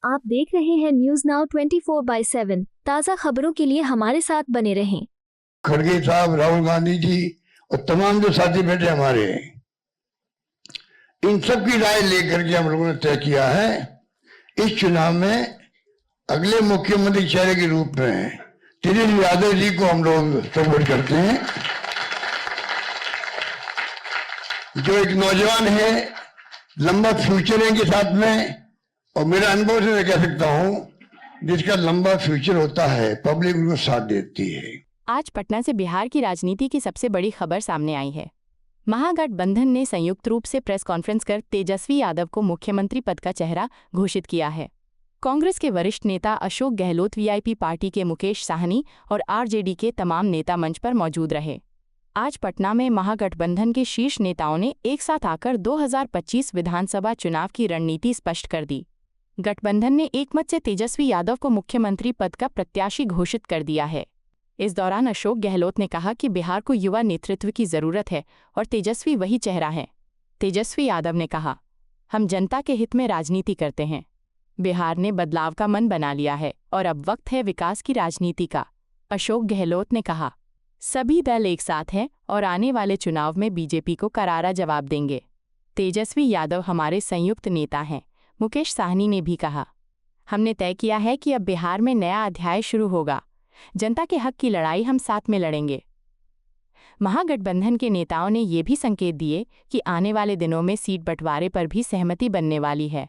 आप देख रहे हैं न्यूज नाउ 24/7 ताज़ा खबरों के लिए हमारे साथ बने रहें। खड़गे साहब, राहुल गांधी जी और तमाम जो साथी बैठे हमारे, इन सब की राय लेकर के हम लोगों ने तय किया है इस चुनाव में अगले मुख्यमंत्री चेहरे के रूप में तेजस्वी यादव जी को हम लोग सपोर्ट करते हैं, जो एक नौजवान है, लंबा फ्यूचर है इनके साथ में। और मेरा अनुभव से मैं कह सकता हूं, जिसका लंबा फ्यूचर होता है पब्लिक उनको साथ देती है। आज पटना से बिहार की राजनीति की सबसे बड़ी खबर सामने आई है। महागठबंधन ने संयुक्त रूप से प्रेस कॉन्फ्रेंस कर तेजस्वी यादव को मुख्यमंत्री पद का चेहरा घोषित किया है। कांग्रेस के वरिष्ठ नेता अशोक गहलोत, वीआईपी पार्टी के मुकेश साहनी और आरजेडी के तमाम नेता मंच पर मौजूद रहे। आज पटना में महागठबंधन के शीर्ष नेताओं ने एक साथ आकर 2025 विधानसभा चुनाव की रणनीति स्पष्ट कर दी। गठबंधन ने एकमत से तेजस्वी यादव को मुख्यमंत्री पद का प्रत्याशी घोषित कर दिया है। इस दौरान अशोक गहलोत ने कहा कि बिहार को युवा नेतृत्व की जरूरत है और तेजस्वी वही चेहरा है। तेजस्वी यादव ने कहा, हम जनता के हित में राजनीति करते हैं। बिहार ने बदलाव का मन बना लिया है और अब वक्त है विकास की राजनीति का। अशोक गहलोत ने कहा, सभी दल एक साथ हैं और आने वाले चुनाव में बीजेपी को करारा जवाब देंगे। तेजस्वी यादव हमारे संयुक्त नेता हैं। मुकेश साहनी ने भी कहा, हमने तय किया है कि अब बिहार में नया अध्याय शुरू होगा। जनता के हक की लड़ाई हम साथ में लड़ेंगे। महागठबंधन के नेताओं ने ये भी संकेत दिए कि आने वाले दिनों में सीट बंटवारे पर भी सहमति बनने वाली है।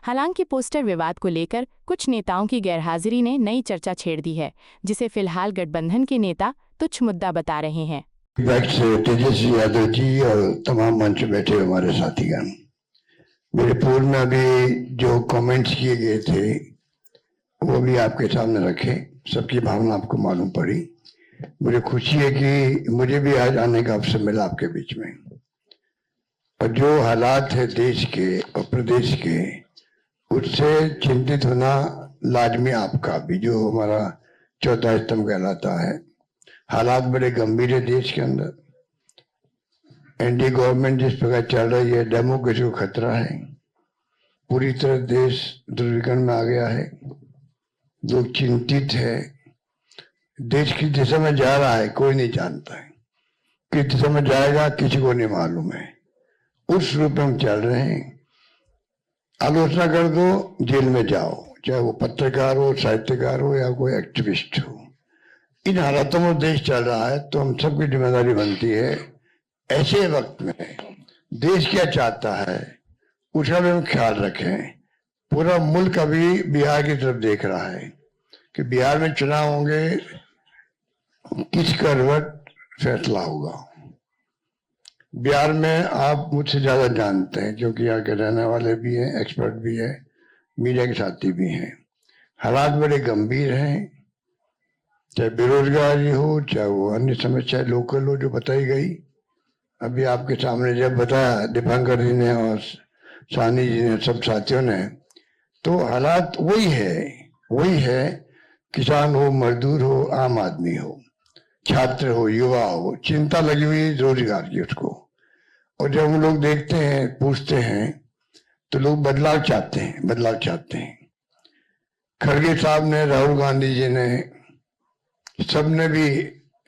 हालांकि पोस्टर विवाद को लेकर कुछ नेताओं की गैरहाजिरी ने नई चर्चा छेड़ दी है, जिसे फिलहाल गठबंधन के नेता तुच्छ मुद्दा बता रहे हैं। तेजस्वी यादव जी और तमाम मंच बैठे हमारे साथीगण, मेरे पूर्व में अभी जो कमेंट्स किए गए थे वो भी आपके सामने रखे। सबकी भावना आपको मालूम पड़ी। मुझे खुशी है कि मुझे भी आज आने का अवसर मिला आपके बीच में। और जो हालात है देश के और प्रदेश के, उससे चिंतित होना लाजमी आपका भी, जो हमारा चौथा स्तंभ कहलाता है। हालात बड़े गंभीर है देश के अंदर। एनडीए गवर्नमेंट जिस प्रकार चल रही है, डेमोक्रेसी को खतरा है। पूरी तरह देश दुर्विघटन में आ गया है। लोग चिंतित है। देश किस दिशा में जा रहा है कोई नहीं जानता है। किस दिशा में जाएगा किसी को नहीं मालूम है। उस रूप में हम चल रहे हैं। आलोचना कर दो, जेल में जाओ, चाहे वो पत्रकार हो, साहित्यकार हो या कोई एक्टिविस्ट हो। इन हालातों में देश चल रहा है, तो हम सबकी जिम्मेदारी बनती है ऐसे वक्त में देश क्या चाहता है उसका भी हम ख्याल रखें। पूरा मुल्क अभी बिहार की तरफ देख रहा है कि बिहार में चुनाव होंगे, किस करवट फैसला होगा। बिहार में आप मुझसे ज्यादा जानते हैं, क्योंकि यहाँ के रहने वाले भी हैं, एक्सपर्ट भी है, मीडिया के साथी भी हैं। हालात बड़े गंभीर हैं, चाहे बेरोजगारी हो, चाहे वो अन्य समस्या लोकल हो जो बताई गई। अभी आपके सामने जब बताया दीपांकर जी ने और सानी जी ने, सब साथियों ने, तो हालात वही है। किसान हो, मजदूर हो, आम आदमी हो, छात्र हो, युवा हो, चिंता लगी हुई रोजगार की उसको। और जब हम लोग देखते हैं, पूछते हैं, तो लोग बदलाव चाहते हैं। खड़गे साहब ने, राहुल गांधी जी ने, सबने भी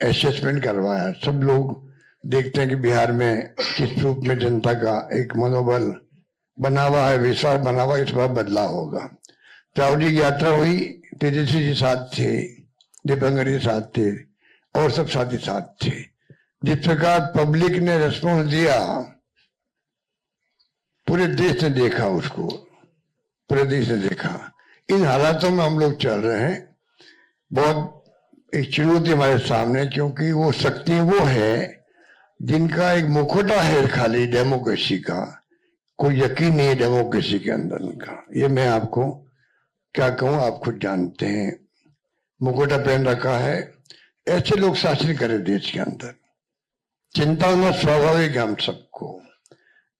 असेसमेंट करवाया। सब लोग देखते हैं कि बिहार में किस रूप में जनता का एक मनोबल बना हुआ है, विश्वास बना हुआ, इस बार बदलाव होगा। राहुल जी की यात्रा हुई, तेजस्वी जी साथ थे, दीपांकर जी साथ थे और सब साथी साथ थे। जिस प्रकार पब्लिक ने रिस्पॉन्स दिया, पूरे देश ने देखा उसको, पूरे देश ने देखा। इन हालातों में हम लोग चल रहे हैं। बहुत एक चुनौती हमारे सामने, क्योंकि वो शक्ति वो है जिनका एक मुखौटा है खाली डेमोक्रेसी का। कोई यकीन नहीं है डेमोक्रेसी के अंदर उनका। ये मैं आपको क्या कहूं, आप खुद जानते हैं। मुखौटा पहन रखा है। ऐसे लोग शासन करें देश के अंदर, चिंता होना स्वाभाविक है हम सबको।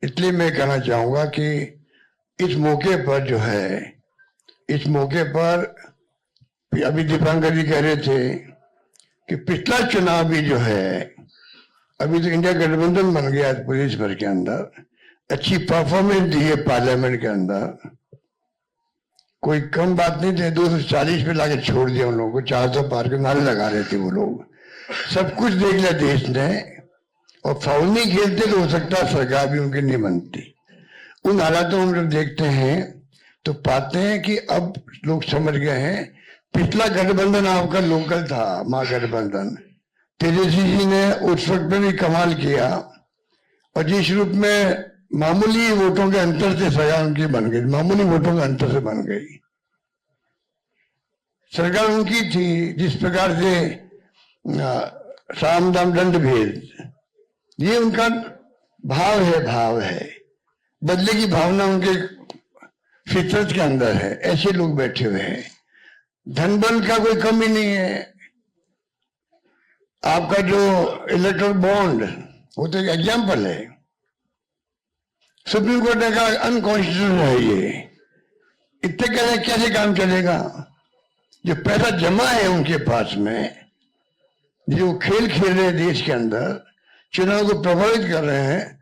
इसलिए मैं कहना चाहूंगा कि इस मौके पर जो है, इस मौके पर अभी दीपांकर जी कह रहे थे कि पिछला चुनाव भी जो है, अभी तो इंडिया गठबंधन बन गया प्रदेश भर के अंदर, अच्छी परफॉर्मेंस दी है पार्लियामेंट के अंदर। कोई कम बात नहीं थे, 240 पे लाके छोड़ दिया उन लोगों को, 400 पार के नारे लगा रहे थे वो लोग। सब कुछ देख लिया देश ने, और फाउल नहीं खेलते तो हो सकता सरकार भी उनकी नहीं बनती। उन हालातों में जब देखते हैं तो पाते हैं कि अब लोग समझ गए हैं। पिछला गठबंधन आपका लोकल था, महागठबंधन, तेजस्वी जी ने उस वक्त में भी कमाल किया, और जिस रूप में मामूली वोटों के अंतर से सरकार उनकी बन गई, मामूली वोटों के अंतर से बन गई सरकार उनकी थी। जिस प्रकार से साम दाम दंड भेद, ये उनका भाव है, बदले की भावना उनके फितरत के अंदर है। ऐसे लोग बैठे हुए हैं, धन बल का कोई कमी नहीं है। आपका जो इलेक्ट्रल बॉन्ड, वो तो एक एग्जाम्पल है, सुप्रीम कोर्ट ने कहा अनकॉन्स्टिट्यूशनल है ये। इतने कैसे काम चलेगा? जो पैसा जमा है उनके पास में, जो खेल खेल रहे हैं देश के अंदर, चुनाव को प्रभावित कर रहे हैं,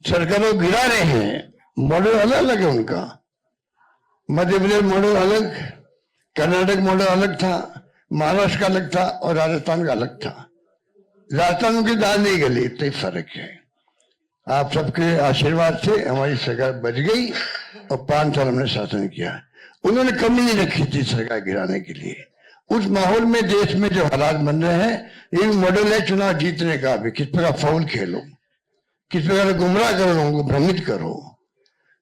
सरकारों को गिरा रहे हैं। मॉडल अलग अलग है उनका। मध्य प्रदेश मॉडल अलग, कर्नाटक मॉडल अलग था, महाराष्ट्र का अलग था, और राजस्थान का अलग था। राजस्थान की दाल नहीं गली, इतना ही फर्क है। आप सबके आशीर्वाद से हमारी सरकार बच गई, और 5 साल हमने शासन किया। उन्होंने कमी नहीं रखी थी सरकार गिराने के लिए। उस माहौल में देश में जो हालात बन रहे हैं, ये मॉडल है चुनाव जीतने का भी। किस प्रकार फाउल खेलो, किस प्रकार गुमराह करो, लोगों को भ्रमित करो,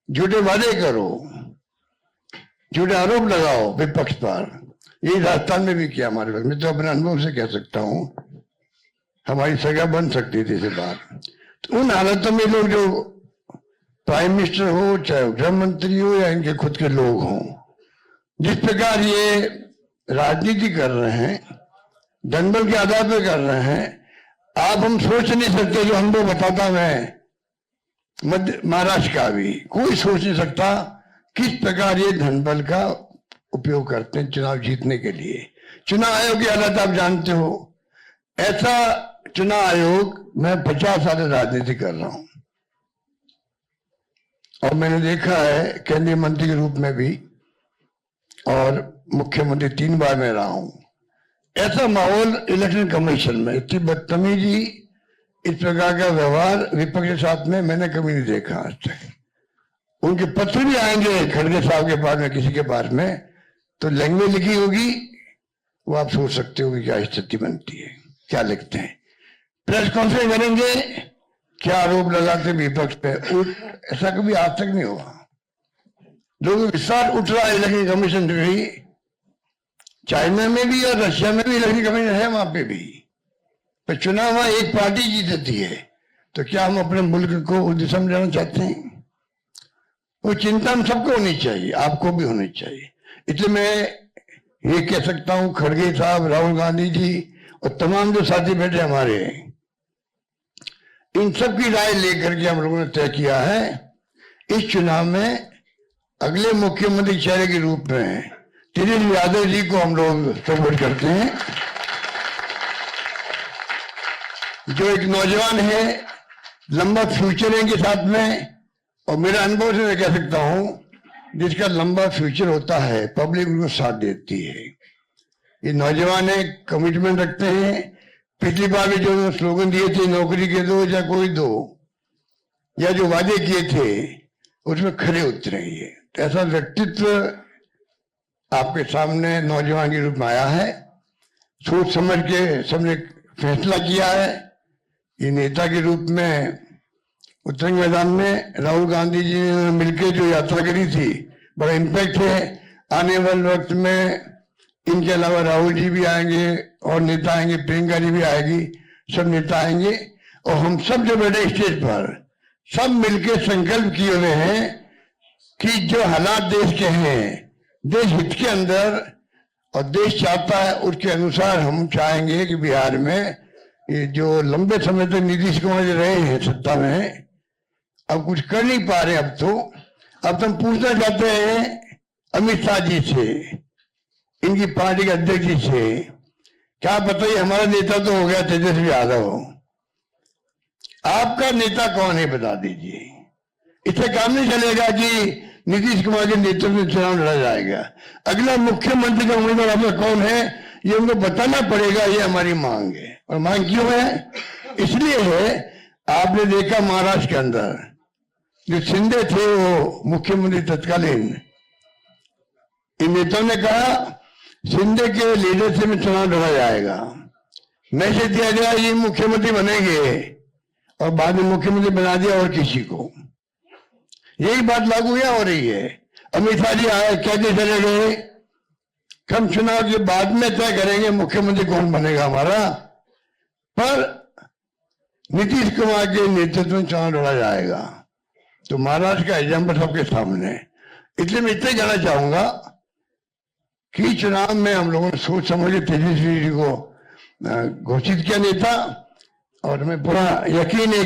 झूठे वादे करो, झूठे आरोप लगाओ विपक्ष पर। यही राजस्थान में भी किया हमारे वक्त। मैं तो अपने अनुभव से कह सकता हूं, हमारी सरकार बन सकती थी इसे बात। तो उन हालातों में लोग, जो प्राइम मिनिस्टर हो, चाहे गृह मंत्री हो, या इनके खुद के लोग हों, जिस प्रकार ये राजनीति कर रहे हैं, दंडबल के आधार पर कर रहे हैं, आप हम सोच नहीं सकते। जो अनुभव बताता मैं मध्य महाराष्ट्र का भी, कोई सोच नहीं सकता किस प्रकार ये धनबल का उपयोग करते हैं चुनाव जीतने के लिए। चुनाव आयोग की हालत आप जानते हो। ऐसा चुनाव आयोग, मैं 50 साल राजनीति कर रहा हूं, और मैंने देखा है केंद्रीय मंत्री के रूप में भी, और मुख्यमंत्री 3 बार में रहा हूं। ऐसा माहौल इलेक्शन कमीशन में, इतनी बदतमीजी, इस प्रकार का व्यवहार विपक्ष के साथ में मैंने कभी नहीं देखा आज तक। उनके पत्र भी आएंगे खड़गे साहब के पास में, किसी के पास में, तो लैंग्वेज लिखी होगी, वो आप सोच सकते हो कि क्या स्थिति बनती है, क्या लिखते हैं। प्रेस कॉन्फ्रेंस करेंगे, क्या आरोप लगाते विपक्ष पे, ऐसा कभी आज तक नहीं हुआ। लोगों को विश्वास उठ रहा है इलेक्शन कमीशन पे भी। चाइना में भी और रशिया में भी इलेक्शन कमीशन है, वहां पे भी। पर चुनाव वहां एक पार्टी जीतती है, तो क्या हम अपने मुल्क को उस दिशा में जाना चाहते हैं? वो चिंता हम सबको होनी चाहिए, आपको भी होनी चाहिए। इसलिए मैं ये कह सकता हूं, खड़गे साहब, राहुल गांधी जी, और तमाम जो साथी बैठे हमारे, इन सब की राय लेकर के हम लोगों ने तय किया है, इस चुनाव में अगले मुख्यमंत्री चेहरे के रूप में तेजस्वी यादव जी को हम लोग सपोर्ट करते हैं, जो एक नौजवान है, लंबा फ्यूचर है इनके साथ में। और मेरा अनुभव से मैं कह सकता हूं, जिसका लंबा फ्यूचर होता है, पब्लिक उनको साथ देती है। ये नौजवान है, कमिटमेंट रखते हैं। पिछली बार भी जो स्लोगन दिए थे, नौकरी के दो या कोई दो, या जो वादे किए थे, उसमें खरे उतरे। ये ऐसा व्यक्तित्व आपके सामने नौजवान के रूप में आया है। सोच समझ के सबने फैसला किया है। ये नेता के रूप में उत्तरंग मैदान में राहुल गांधी जी ने मिलकर जो यात्रा करी थी, बड़ा इम्पैक्ट है। आने वाले वक्त में इनके अलावा राहुल जी भी आएंगे, और नेता आएंगे, प्रियंका जी भी आएगी, सब नेता आएंगे, और हम सब जो बैठे स्टेज पर, सब मिलकर संकल्प किए हुए हैं कि जो हालात देश के हैं, देश हित के अंदर, और देश चाहता है उसके अनुसार हम चाहेंगे कि बिहार में ये जो लंबे समय तक नीतीश कुमार जी रहे हैं सत्ता में, अब कुछ कर नहीं पा रहे। अब तो हम पूछना चाहते हैं अमित शाह जी से, इनकी पार्टी के अध्यक्ष जी से, क्या बताइए, हमारा नेता तो हो गया तेजस्वी यादव, आपका नेता कौन है बता दीजिए। इससे काम नहीं चलेगा कि नीतीश कुमार के नेतृत्व में चुनाव लड़ा जाएगा। अगला मुख्यमंत्री का उम्मीदवार आपका कौन है ये उनको बताना पड़ेगा, ये हमारी मांग है। और मांग क्यों है? इसलिए है, आपने देखा महाराष्ट्र के अंदर जो शिंदे थे वो मुख्यमंत्री तत्कालीन, इन नेताओं ने कहा शिंदे के लीडरशिप में चुनाव लड़ा जाएगा, मैसेज दिया गया ये मुख्यमंत्री बनेंगे, और बाद में मुख्यमंत्री बना दिया और किसी को। यही बात लागू यहाँ हो रही है। अमित शाह जी आए, कहते चले गए हम चुनाव के बाद में तय करेंगे मुख्यमंत्री कौन बनेगा हमारा, पर नीतीश कुमार के नेतृत्व में चुनाव लड़ा जाएगा। तो महाराष्ट्र का एग्जाम्पल सबके सामने। इसलिए मैं इतना कहना चाहूंगा कि चुनाव में हम लोगों ने सोच समझ के तेजस्वी जी को घोषित किया नेता, और हमें पूरा यकीन है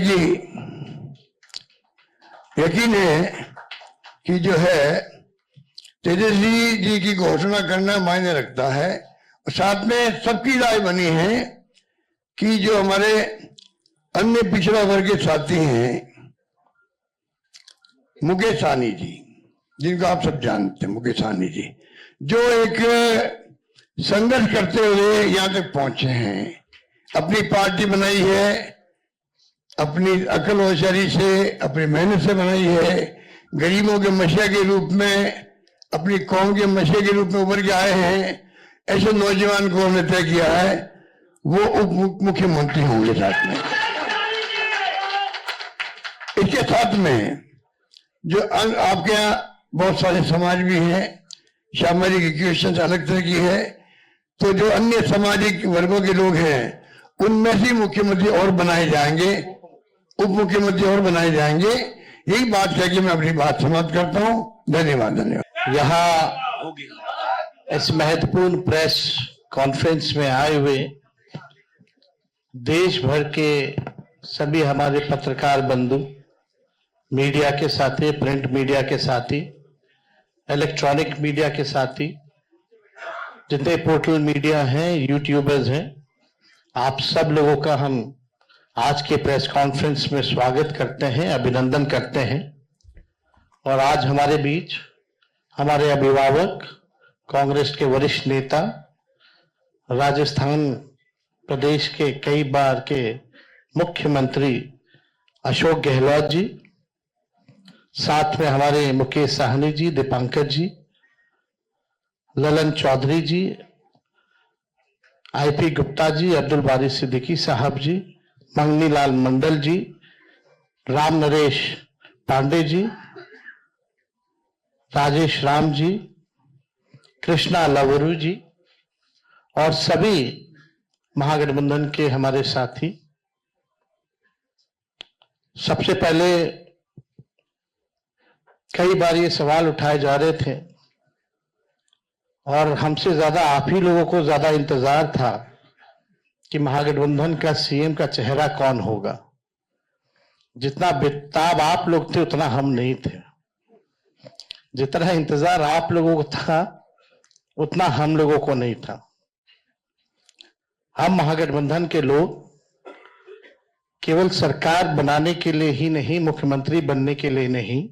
कि जो है तेजस्वी जी की घोषणा करना मायने रखता है। और साथ में सबकी राय बनी है कि जो हमारे अन्य पिछड़ा वर्ग के साथी हैं, मुकेश सहनी जी, जिनको आप सब जानते हैं, मुकेश सहनी जी जो एक संघर्ष करते हुए यहां तक पहुंचे हैं, अपनी पार्टी बनाई है, अपनी अकल होशियारी से, अपनी मेहनत से बनाई है, गरीबों के मसीहा के रूप में, अपनी कौम के मसीहा के रूप में उभर के आए हैं। ऐसे नौजवान को हमने तय किया है वो उप मुख्यमंत्री होंगे। साथ में इसके साथ में जो आपके यहाँ बहुत सारे समाज भी हैं, सामाजिक इक्वेशन अलग तरह की है, तो जो अन्य सामाजिक वर्गों के लोग हैं उनमें से मुख्यमंत्री और बनाए जाएंगे, उप मुख्यमंत्री और बनाए जाएंगे। यही बात कह के मैं अपनी बात समाप्त करता हूँ। धन्यवाद। यहाँ इस महत्वपूर्ण प्रेस कॉन्फ्रेंस में आए हुए देश भर के सभी हमारे पत्रकार बंधु, मीडिया के साथी, प्रिंट मीडिया के साथी, इलेक्ट्रॉनिक मीडिया के साथी, जितने पोर्टल मीडिया हैं, यूट्यूबर्स हैं, आप सब लोगों का हम आज के प्रेस कॉन्फ्रेंस में स्वागत करते हैं, अभिनंदन करते हैं। और आज हमारे बीच हमारे अभिभावक, कांग्रेस के वरिष्ठ नेता, राजस्थान प्रदेश के कई बार के मुख्यमंत्री अशोक गहलोत जी, साथ में हमारे मुकेश सहनी जी, दीपांकर जी, ललन चौधरी जी, आईपी गुप्ता जी, अब्दुल बारी सिद्दीकी साहब जी, मंगनी लाल मंडल जी, राम नरेश पांडे जी, राजेश राम जी, कृष्णा लवरू जी, और सभी महागठबंधन के हमारे साथी। सबसे पहले कई बार ये सवाल उठाए जा रहे थे और हमसे ज्यादा आप ही लोगों को ज्यादा इंतजार था कि महागठबंधन का सीएम का चेहरा कौन होगा। जितना बेताब आप लोग थे उतना हम नहीं थे। जितना इंतजार आप लोगों को था उतना हम लोगों को नहीं था। हम महागठबंधन के लोग केवल सरकार बनाने के लिए ही नहीं, मुख्यमंत्री बनने के लिए नहीं,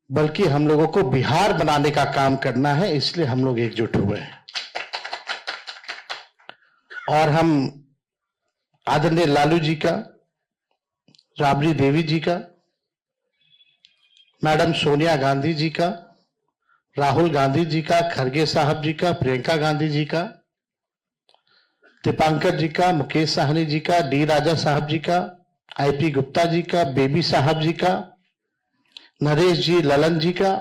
बल्कि हम लोगों को बिहार बनाने का काम करना है, इसलिए हम लोग एकजुट हुए हैं। और हम आदरणीय लालू जी का, राबड़ी देवी जी का, मैडम सोनिया गांधी जी का, राहुल गांधी जी का, खरगे साहब जी का, प्रियंका गांधी जी का, दीपांकर जी का, मुकेश सहनी जी का, डी राजा साहब जी का, आईपी गुप्ता जी का, बेबी साहब जी का, नरेश जी, ललन जी का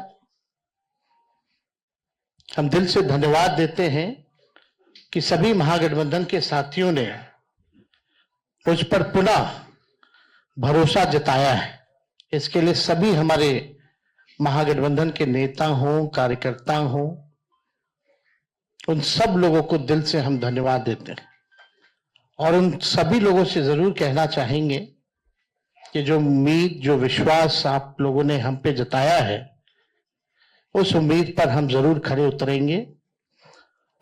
हम दिल से धन्यवाद देते हैं कि सभी महागठबंधन के साथियों ने मुझ पर पुनः भरोसा जताया है। इसके लिए सभी हमारे महागठबंधन के नेता हों, कार्यकर्ता हों, उन सब लोगों को दिल से हम धन्यवाद देते हैं। और उन सभी लोगों से जरूर कहना चाहेंगे कि जो उम्मीद, जो विश्वास आप लोगों ने हम पे जताया है, उस उम्मीद पर हम जरूर खरे उतरेंगे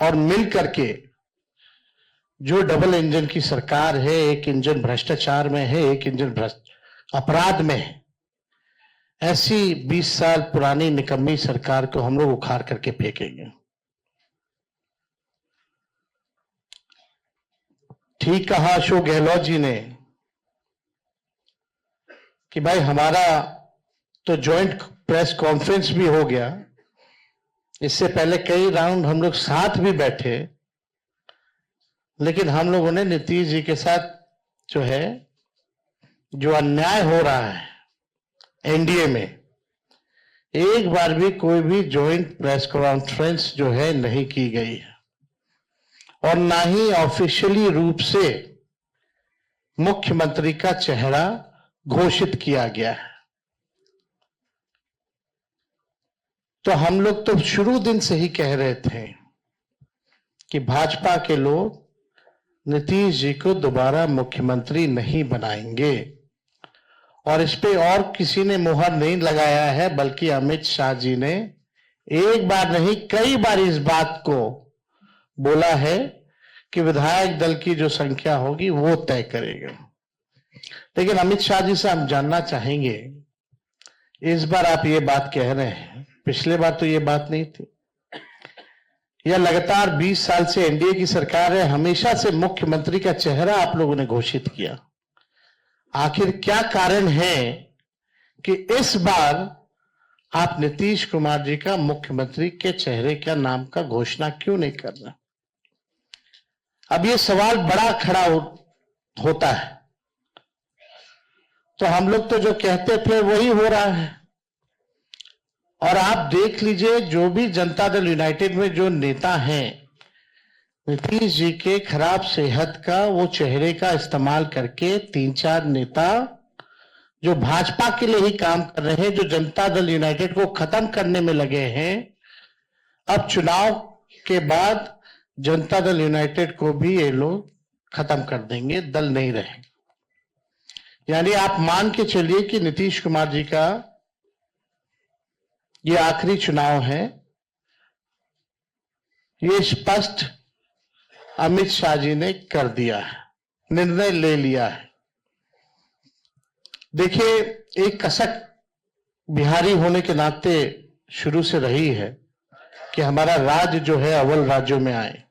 और मिल करके जो डबल इंजन की सरकार है, एक इंजन भ्रष्टाचार में है, एक इंजन अपराध में है, ऐसी 20 साल पुरानी निकम्मी सरकार को हम लोग उखाड़ करके फेंकेंगे। ठीक कहा अशोक गहलोत जी ने कि भाई हमारा तो जॉइंट प्रेस कॉन्फ्रेंस भी हो गया, इससे पहले कई राउंड हम लोग साथ भी बैठे, लेकिन हम लोगों ने नीतीश जी के साथ जो है, जो अन्याय हो रहा है एनडीए में, एक बार भी कोई भी जॉइंट प्रेस कॉन्फ्रेंस जो है नहीं की गई है और ना ही ऑफिशियली रूप से मुख्यमंत्री का चेहरा घोषित किया गया है। तो हम लोग तो शुरू दिन से ही कह रहे थे कि भाजपा के लोग नीतीश जी को दोबारा मुख्यमंत्री नहीं बनाएंगे, और इस पे और किसी ने मुहर नहीं लगाया है, बल्कि अमित शाह जी ने एक बार नहीं कई बार इस बात को बोला है कि विधायक दल की जो संख्या होगी वो तय करेगा। लेकिन अमित शाह जी से हम जानना चाहेंगे, इस बार आप ये बात कह रहे हैं, पिछले बार तो ये बात नहीं थी। यह लगातार 20 साल से एनडीए की सरकार है, हमेशा से मुख्यमंत्री का चेहरा आप लोगों ने घोषित किया। आखिर क्या कारण है कि इस बार आप नीतीश कुमार जी का मुख्यमंत्री के चेहरे का नाम का घोषणा क्यों नहीं कर रहे? अब ये सवाल बड़ा खड़ा होता है। तो हम लोग तो जो कहते थे वही हो रहा है, और आप देख लीजिए जो भी जनता दल यूनाइटेड में जो नेता हैं, नीतीश जी के खराब सेहत का वो चेहरे का इस्तेमाल करके 3-4 नेता जो भाजपा के लिए ही काम कर रहे हैं, जो जनता दल यूनाइटेड को खत्म करने में लगे हैं, अब चुनाव के बाद जनता दल यूनाइटेड को भी ये लोग खत्म कर देंगे, दल नहीं रहेंगे। यानी आप मान के चलिए कि नीतीश कुमार जी का ये आखिरी चुनाव है, ये स्पष्ट अमित शाह जी ने कर दिया है, निर्णय ले लिया है। देखिए, एक कसक बिहारी होने के नाते शुरू से रही है कि हमारा राज्य जो है अव्वल राज्यों में आए,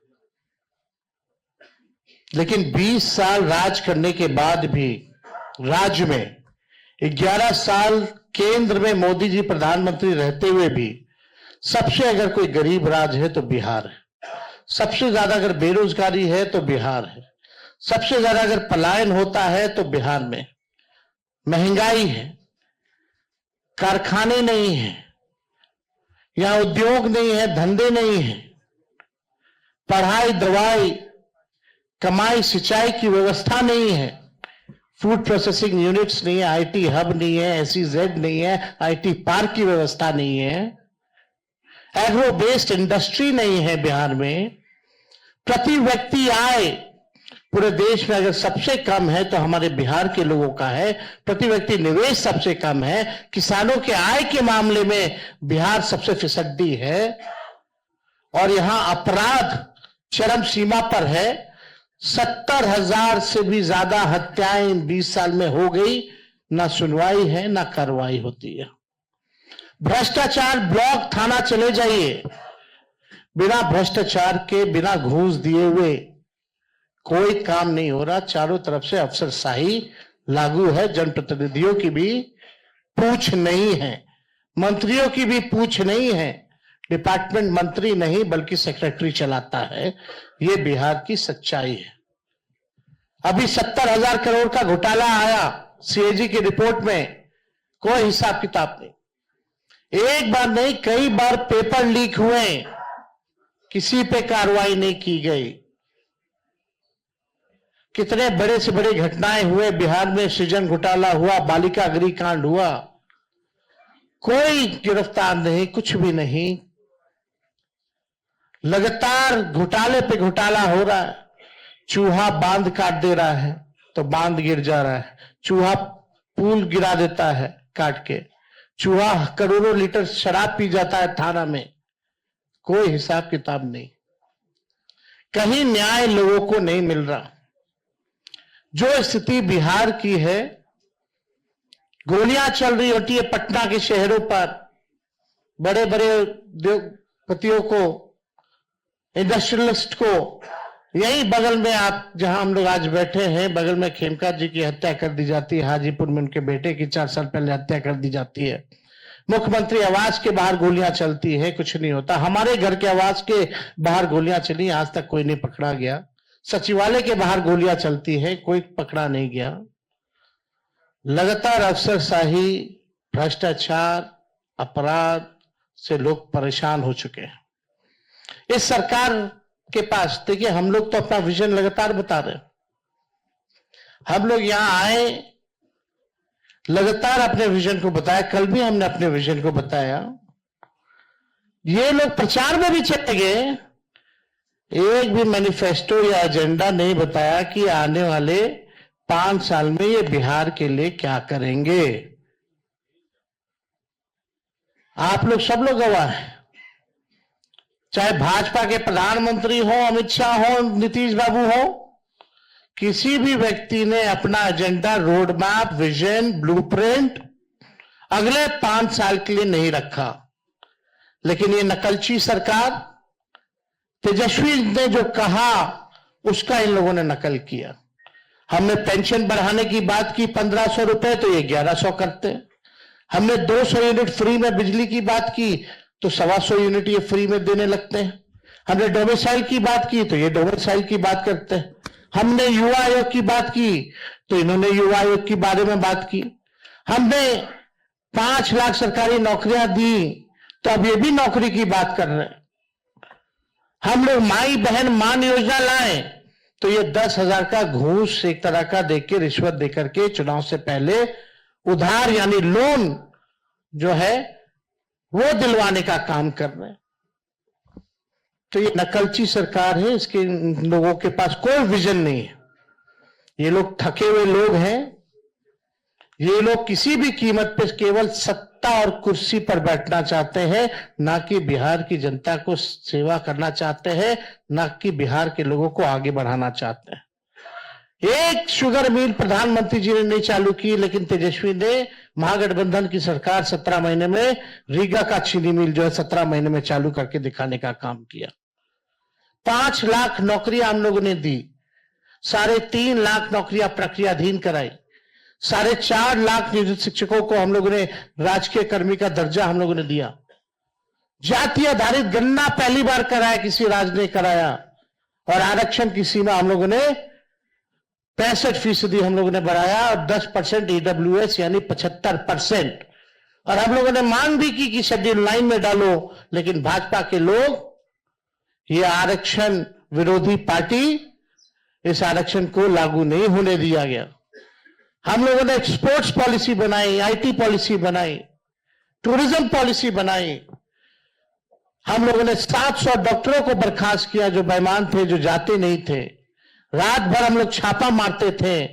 लेकिन 20 साल राज करने के बाद भी राज्य में 11 साल केंद्र में मोदी जी प्रधानमंत्री रहते हुए भी सबसे अगर कोई गरीब राज्य है तो बिहार है, सबसे ज्यादा अगर बेरोजगारी है तो बिहार है, सबसे ज्यादा अगर पलायन होता है तो बिहार में, महंगाई है, कारखाने नहीं है, यहां उद्योग नहीं है, धंधे नहीं है, पढ़ाई दवाई कमाई सिंचाई की व्यवस्था नहीं है, फूड प्रोसेसिंग यूनिट्स नहीं है, आईटी हब नहीं है, SEZ नहीं है, आईटी पार्क की व्यवस्था नहीं है, एग्रो बेस्ड इंडस्ट्री नहीं है बिहार में। प्रति व्यक्ति आय पूरे देश में अगर सबसे कम है तो हमारे बिहार के लोगों का है। प्रति व्यक्ति निवेश सबसे कम है, किसानों के आय के मामले में बिहार सबसे फिसड्डी है, और यहां अपराध चरम सीमा पर है। 70,000 से भी ज्यादा हत्याएं 20 साल में हो गई, ना सुनवाई है ना कार्रवाई होती है। भ्रष्टाचार ब्लॉक थाना चले जाइए, बिना भ्रष्टाचार के, बिना घूस दिए हुए कोई काम नहीं हो रहा। चारों तरफ से अफसरशाही लागू है, जनप्रतिनिधियों की भी पूछ नहीं है, मंत्रियों की भी पूछ नहीं है, डिपार्टमेंट मंत्री नहीं बल्कि सेक्रेटरी चलाता है। ये बिहार की सच्चाई है। अभी 70,000 करोड़ का घोटाला आया CAG की रिपोर्ट में, कोई हिसाब किताब नहीं। एक बार नहीं कई बार पेपर लीक हुए, किसी पे कार्रवाई नहीं की गई। कितने बड़े से बड़े घटनाएं हुए बिहार में, सृजन घोटाला हुआ, बालिका गृह कांड हुआ, कोई गिरफ्तार नहीं, कुछ भी नहीं। लगातार घोटाले पे घोटाला हो रहा है। चूहा बांध काट दे रहा है तो बांध गिर जा रहा है, चूहा पुल गिरा देता है काट के, चूहा करोड़ों लीटर शराब पी जाता है थाना में, कोई हिसाब किताब नहीं। कहीं न्याय लोगों को नहीं मिल रहा। जो स्थिति बिहार की है, गोलियां चल रही होती है पटना के शहरों पर, बड़े बड़े उद्योगपतियों को, इंडस्ट्रियलिस्ट को। यही बगल में आप जहां हम लोग आज बैठे हैं, बगल में खेमका जी की हत्या कर दी जाती है, हाजीपुर में उनके बेटे की 4 साल पहले हत्या कर दी जाती है। मुख्यमंत्री आवास के बाहर गोलियां चलती है, कुछ नहीं होता। हमारे घर के आवास के बाहर गोलियां चली, आज तक कोई नहीं पकड़ा गया। सचिवालय के बाहर गोलियां चलती है, कोई पकड़ा नहीं गया। लगातार अफसरशाही, भ्रष्टाचार, अपराध से लोग परेशान हो चुके हैं। इस सरकार के पास देखिए, हम लोग तो अपना विजन लगातार बता रहे हैं। हम लोग यहां आए, लगातार अपने विजन को बताया। कल भी हमने अपने विजन को बताया। ये लोग प्रचार में भी चले गए, एक भी मैनिफेस्टो या एजेंडा नहीं बताया कि आने वाले 5 साल में ये बिहार के लिए क्या करेंगे। आप लोग सब लोग गवाह हैं, चाहे भाजपा के प्रधानमंत्री हो, अमित शाह हो, नीतीश बाबू हो, किसी भी व्यक्ति ने अपना agenda, road map, vision, blueprint अगले 5 साल के लिए नहीं रखा। लेकिन ये नकलची सरकार, तेजस्वी ने जो कहा उसका इन लोगों ने नकल किया। हमने पेंशन बढ़ाने की बात की 1500 रुपए, तो ये 1100 करते। हमने 200 यूनिट फ्री में बिजली की बात की, तो 125 यूनिट ये फ्री में देने लगते हैं। हमने डोमिसाइल की बात की, तो ये डोमिसाइल की बात करते हैं। हमने युवा आयोग की बात की, तो इन्होंने युवा आयोग के बारे में बात की। हमने 5 लाख सरकारी नौकरियां दी, तो अब ये भी नौकरी की बात कर रहे हैं। हम लोग माई बहन मान योजना लाए, तो ये 10,000 का घूस एक तरह का देके, रिश्वत देकर के चुनाव से पहले उधार यानी लोन जो है वो दिलवाने का काम कर रहे हैं। तो ये नकलची सरकार है, इसके लोगों के पास कोई विजन नहीं है। ये लोग थके हुए लोग हैं। ये लोग किसी भी कीमत पर केवल सत्ता और कुर्सी पर बैठना चाहते हैं, ना कि बिहार की जनता को सेवा करना चाहते हैं, ना कि बिहार के लोगों को आगे बढ़ाना चाहते हैं। एक शुगर मिल प्रधानमंत्री जी ने नहीं चालू की, लेकिन तेजस्वी ने, महागठबंधन की सरकार 17 महीने में रीगा का चीनी मिल जो है 17 महीने में चालू करके दिखाने का काम किया। 5 लाख नौकरियां हम लोगों ने दी, 3.5 लाख नौकरियां प्रक्रियाधीन कराई, 4.5 लाख नियोजित शिक्षकों को हम लोगों ने राजकीय कर्मी का दर्जा हम लोगों ने दिया। जाति आधारित गणना पहली बार कराया, किसी राज्य ने कराया। और आरक्षण की सीमा हम लोगों ने 65% हम लोगों ने बढ़ाया, और 10% EWS यानी 75%। और हम लोगों ने मांग भी की कि शेड्यूल 9 में डालो, लेकिन भाजपा के लोग, ये आरक्षण विरोधी पार्टी, इस आरक्षण को लागू नहीं होने दिया गया। हम लोगों ने एक्सपोर्ट्स पॉलिसी बनाई, IT पॉलिसी बनाई, टूरिज्म पॉलिसी बनाई। हम लोगों ने 700 डॉक्टरों को बर्खास्त किया जो बेईमान थे, जो जाते नहीं थे। रात भर हम लोग छापा मारते थे।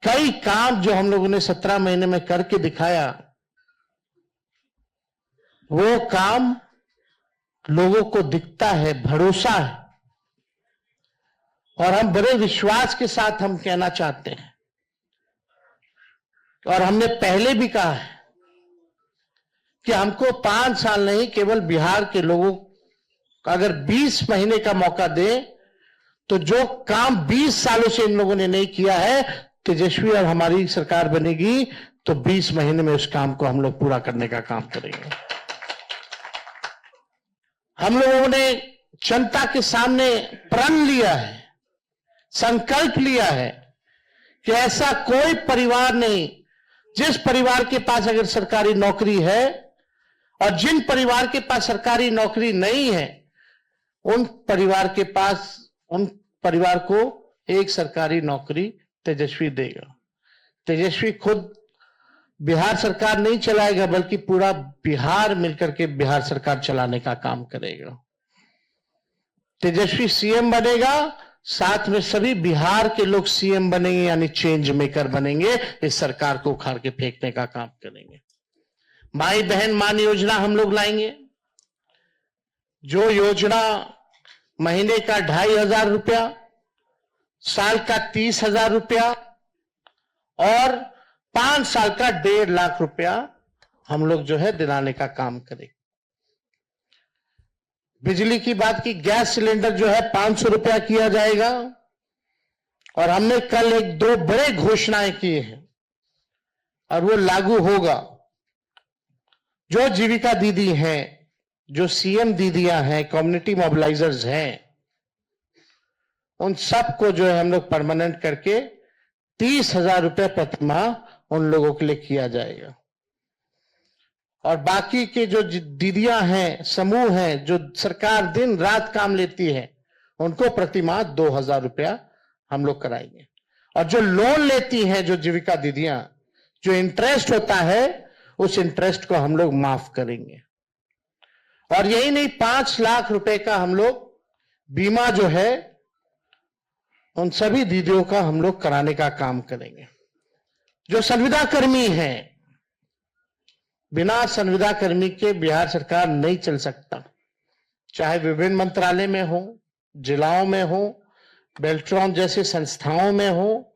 कई काम जो हम लोगों ने 17 महीने में करके दिखाया, वो काम लोगों को दिखता है, भरोसा है। और हम बड़े विश्वास के साथ हम कहना चाहते हैं, और हमने पहले भी कहा है कि हमको 5 साल नहीं, केवल बिहार के लोगों को अगर 20 महीने का मौका दे, तो जो काम 20 सालों से इन लोगों ने नहीं किया है, तेजस्वी और हमारी सरकार बनेगी तो 20 महीने में उस काम को हम लोग पूरा करने का काम करेंगे। हम लोगों ने जनता के सामने प्रण लिया है, संकल्प लिया है कि ऐसा कोई परिवार नहीं, जिस परिवार के पास अगर सरकारी नौकरी है और जिन परिवार के पास सरकारी नौकरी नहीं है, उन परिवार को एक सरकारी नौकरी तेजस्वी देगा। तेजस्वी खुद बिहार सरकार नहीं चलाएगा, बल्कि पूरा बिहार मिलकर के बिहार सरकार चलाने का काम करेगा। तेजस्वी सीएम बनेगा, साथ में सभी बिहार के लोग सीएम बनेंगे, यानी चेंज मेकर बनेंगे। इस सरकार को उखाड़ के फेंकने का काम करेंगे। माई बहन मान योजना हम लोग लाएंगे, जो योजना महीने का 2,500 रुपया, साल का 30,000 रुपया और 5 साल का 1.5 लाख रुपया हम लोग जो है दिलाने का काम करें। बिजली की बात की, गैस सिलेंडर जो है 500 रुपया किया जाएगा। और हमने कल 1-2 बड़े घोषणाएं की हैं और वो लागू होगा। जो जीविका दीदी हैं, जो सीएम दीदियां हैं, कम्युनिटी मोबिलाइजर्स हैं, उन सबको जो है हम लोग परमानेंट करके 30,000 रुपये प्रति माह उन लोगों के लिए किया जाएगा। और बाकी के जो दीदियां हैं, समूह हैं, जो सरकार दिन रात काम लेती है, उनको प्रति माह 2,000 रुपया हम लोग कराएंगे। और जो लोन लेती हैं, जो जीविका दीदियां, जो इंटरेस्ट होता है, उस इंटरेस्ट को हम लोग माफ करेंगे। और यही नहीं, 5 लाख रुपए का हम लोग बीमा जो है उन सभी दीदियों का हम लोग कराने का काम करेंगे। जो संविदा कर्मी हैं, बिना संविदा कर्मी के बिहार सरकार नहीं चल सकता। चाहे विभिन्न मंत्रालय में हो, जिलाओं में हो, बेल्ट्रॉन जैसी संस्थाओं में हो,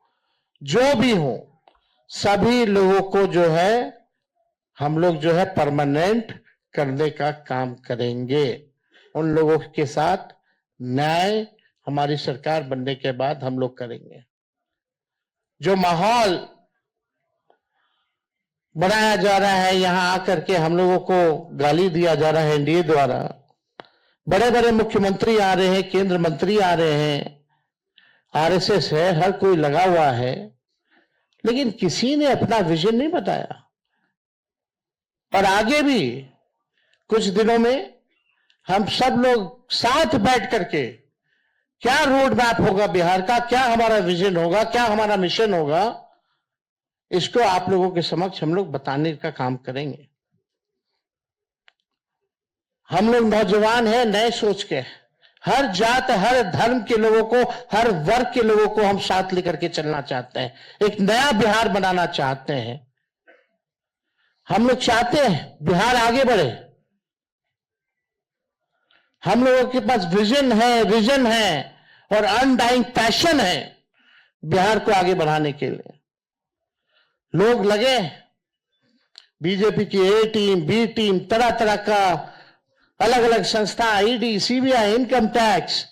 जो भी हो, सभी लोगों को जो है हम लोग जो है परमानेंट करने का काम करेंगे। उन लोगों के साथ न्याय हमारी सरकार बनने के बाद हम लोग करेंगे। जो माहौल बनाया जा रहा है, यहां आकर के हम लोगों को गाली दिया जा रहा है एनडीए द्वारा, बड़े बड़े मुख्यमंत्री आ रहे हैं, केंद्र मंत्री आ रहे हैं, आरएसएस है, हर कोई लगा हुआ है, लेकिन किसी ने अपना विजन नहीं बताया। और आगे भी कुछ दिनों में हम सब लोग साथ बैठ करके क्या रोड मैप होगा बिहार का, क्या हमारा विजन होगा, क्या हमारा मिशन होगा, इसको आप लोगों के समक्ष हम लोग बताने का काम करेंगे। हम लोग नौजवान हैं, नए सोच के, हर जात, हर धर्म के लोगों को, हर वर्ग के लोगों को हम साथ लेकर के चलना चाहते हैं। एक नया बिहार बनाना चाहते हैं। हम लोग चाहते हैं बिहार आगे बढ़े। हम लोगों के पास विजन है, विजन है और अनडाइंग पैशन है बिहार को आगे बढ़ाने के लिए। लोग लगे, बीजेपी की ए टीम, बी टीम, तरह तरह का अलग अलग संस्था, ईडी, सीबीआई, इनकम टैक्स,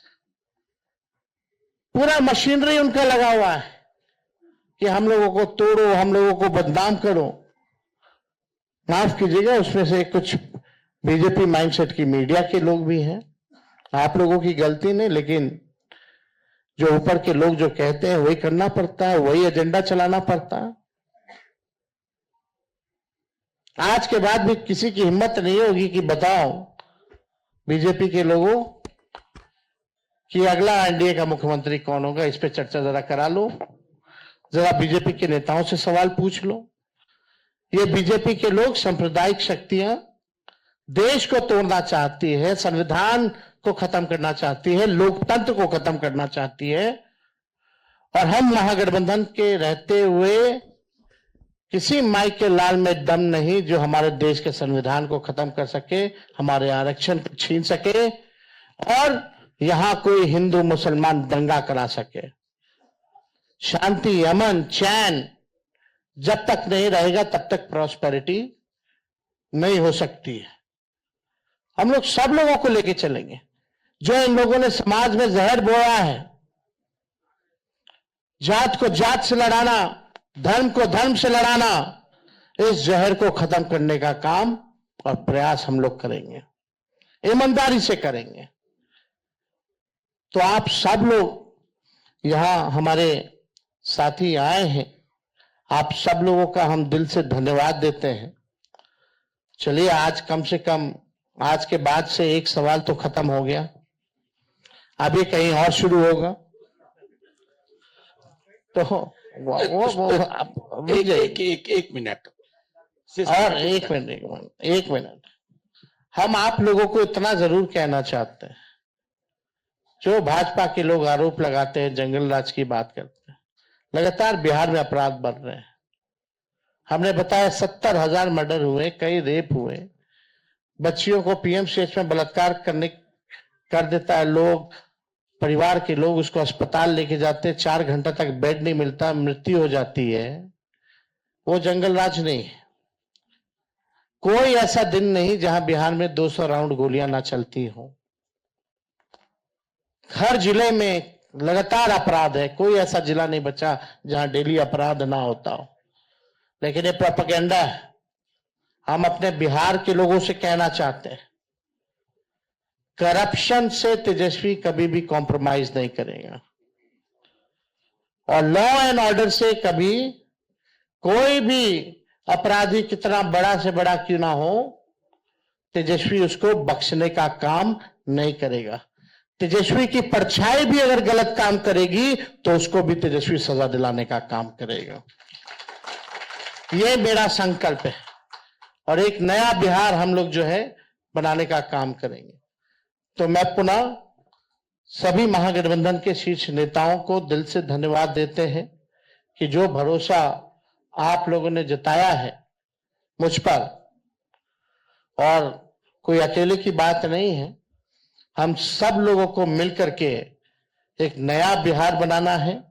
पूरा मशीनरी उनका लगा हुआ है कि हम लोगों को तोड़ो, हम लोगों को बदनाम करो। माफ कीजिएगा, उसमें से कुछ बीजेपी माइंडसेट की मीडिया के लोग भी हैं। आप लोगों की गलती नहीं, लेकिन जो ऊपर के लोग जो कहते हैं वही करना पड़ता है, वही एजेंडा चलाना पड़ता है। आज के बाद भी किसी की हिम्मत नहीं होगी कि बताओ बीजेपी के लोगों कि अगला एनडीए का मुख्यमंत्री कौन होगा। इस पे चर्चा जरा करा लो, जरा बीजेपी के नेताओं से सवाल पूछ लो। ये बीजेपी के लोग सांप्रदायिक शक्तियां देश को तोड़ना चाहती है, संविधान को खत्म करना चाहती है, लोकतंत्र को खत्म करना चाहती है। और हम महागठबंधन के रहते हुए किसी माई के लाल में दम नहीं जो हमारे देश के संविधान को खत्म कर सके, हमारे आरक्षण को छीन सके और यहां कोई हिंदू मुसलमान दंगा करा सके। शांति, अमन, चैन जब तक नहीं रहेगा तब तक प्रॉस्पेरिटी नहीं हो सकती है। हम लोग सब लोगों को लेके चलेंगे। जो इन लोगों ने समाज में जहर बोया है, जात को जात से लड़ाना, धर्म को धर्म से लड़ाना, इस जहर को खत्म करने का काम और प्रयास हम लोग करेंगे, ईमानदारी से करेंगे। तो आप सब लोग यहां हमारे साथी आए हैं, आप सब लोगों का हम दिल से धन्यवाद देते हैं। चलिए, आज कम से कम आज के बाद से एक सवाल तो खत्म हो गया, अभी कहीं और शुरू होगा। तो एक मिनट और एक मिनट हम आप लोगों को इतना जरूर कहना चाहते हैं, जो भाजपा के लोग आरोप लगाते हैं, जंगल राज की बात करते हैं, लगातार बिहार में अपराध बढ़ रहे हैं। हमने बताया 70,000 मर्डर हुए, कई रेप हुए, बच्चियों को पीएमसीएच में बलात्कार कर देता है लोग, परिवार के लोग उसको अस्पताल लेके जाते हैं, 4 घंटा तक बेड नहीं मिलता, मृत्यु हो जाती है। वो जंगल राज नहीं है। कोई ऐसा दिन नहीं जहां बिहार में 200 राउंड गोलियां ना चलती हो। हर जिले में लगातार अपराध है, कोई ऐसा जिला नहीं बचा जहां डेली अपराध ना होता हो। लेकिन ये प्रोपेगेंडा है। हम अपने बिहार के लोगों से कहना चाहते हैं, करप्शन से तेजस्वी कभी भी कॉम्प्रोमाइज नहीं करेगा और लॉ एंड ऑर्डर से कभी कोई भी अपराधी कितना बड़ा से बड़ा क्यों ना हो, तेजस्वी उसको बख्शने का काम नहीं करेगा। तेजस्वी की परछाई भी अगर गलत काम करेगी तो उसको भी तेजस्वी सजा दिलाने का काम करेगा। ये मेरा संकल्प है और एक नया बिहार हम लोग जो है बनाने का काम करेंगे। तो मैं पुनः सभी महागठबंधन के शीर्ष नेताओं को दिल से धन्यवाद देते हैं कि जो भरोसा आप लोगों ने जताया है मुझ पर, और कोई अकेले की बात नहीं है, हम सब लोगों को मिलकर के एक नया बिहार बनाना है,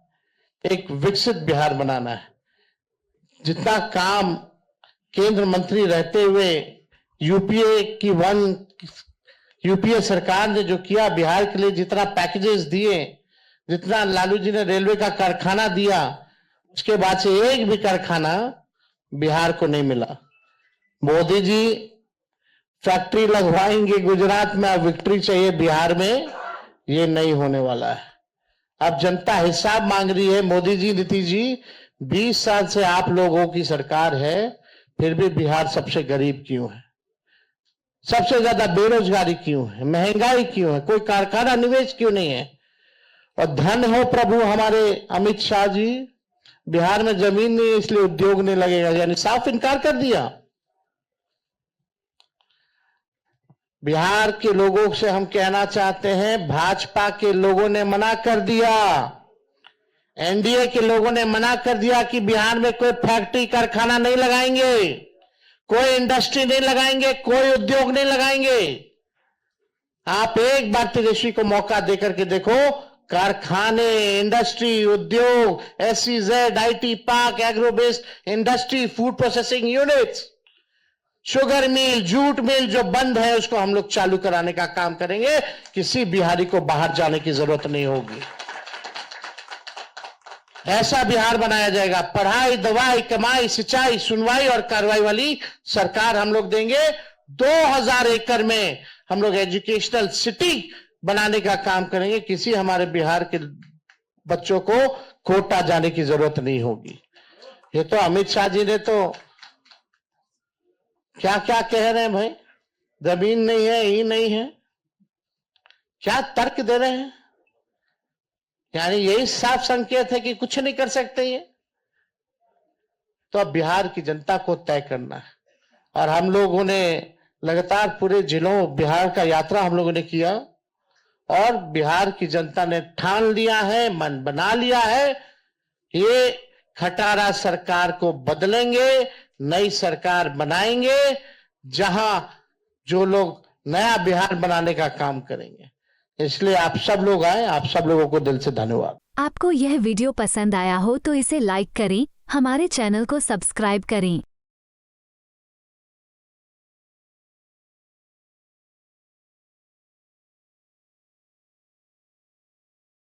एक विकसित बिहार बनाना है। जितना काम केंद्र मंत्री रहते हुए यूपीए सरकार ने जो किया बिहार के लिए, जितना पैकेजेस दिए, जितना लालू जी ने रेलवे का कारखाना दिया, उसके बाद से एक भी कारखाना बिहार को नहीं मिला। मोदी जी फैक्ट्री लगवाएंगे गुजरात में, अब विक्ट्री चाहिए बिहार में, ये नहीं होने वाला है। अब जनता हिसाब मांग रही है। मोदी जी, नीतीश जी, 20 साल से आप लोगों की सरकार है, फिर भी बिहार सबसे गरीब क्यों है, सबसे ज्यादा बेरोजगारी क्यों है, महंगाई क्यों है, कोई कारखाना निवेश क्यों नहीं है? और धन हो प्रभु हमारे अमित शाह जी, बिहार में जमीन नहीं है इसलिए उद्योग नहीं लगेगा, यानी साफ इनकार कर दिया। बिहार के लोगों से हम कहना चाहते हैं, भाजपा के लोगों ने मना कर दिया, एनडीए के लोगों ने मना कर दिया कि बिहार में कोई फैक्ट्री कारखाना नहीं लगाएंगे, कोई इंडस्ट्री नहीं लगाएंगे, कोई उद्योग नहीं लगाएंगे। आप एक बार तेजस्वी को मौका देकर के देखो, कारखाने, इंडस्ट्री, उद्योग, SEZ, IT park, agro based industry, food processing units, sugar mill, jute mill जो बंद है उसको हम लोग चालू कराने का काम करेंगे। किसी बिहारी को बाहर जाने की जरूरत नहीं होगी। ऐसा बिहार बनाया जाएगा। पढ़ाई, दवाई, कमाई, सिंचाई, सुनवाई और कार्रवाई वाली सरकार हम लोग देंगे। 2000 एकड़ में हम लोग एजुकेशनल सिटी बनाने का काम करेंगे। किसी हमारे बिहार के बच्चों को कोटा जाने की जरूरत नहीं होगी। ये तो अमित शाह जी ने तो क्या क्या कह रहे हैं भाई, जमीन नहीं है, ही नहीं है, क्या तर्क दे रहे हैं? यानी यही साफ संकेत है कि कुछ नहीं कर सकते ये। तो अब बिहार की जनता को तय करना है और हम लोगों ने लगातार पूरे जिलों बिहार का यात्रा हम लोगों ने किया और बिहार की जनता ने ठान लिया है, मन बना लिया है, ये खटारा सरकार को बदलेंगे, नई सरकार बनाएंगे जहां जो लोग नया बिहार बनाने का काम करेंगे। इसलिए आप सब लोग आए, आप सब लोगों को दिल से धन्यवाद। आपको यह वीडियो पसंद आया हो तो इसे लाइक करें, हमारे चैनल को सब्सक्राइब करें।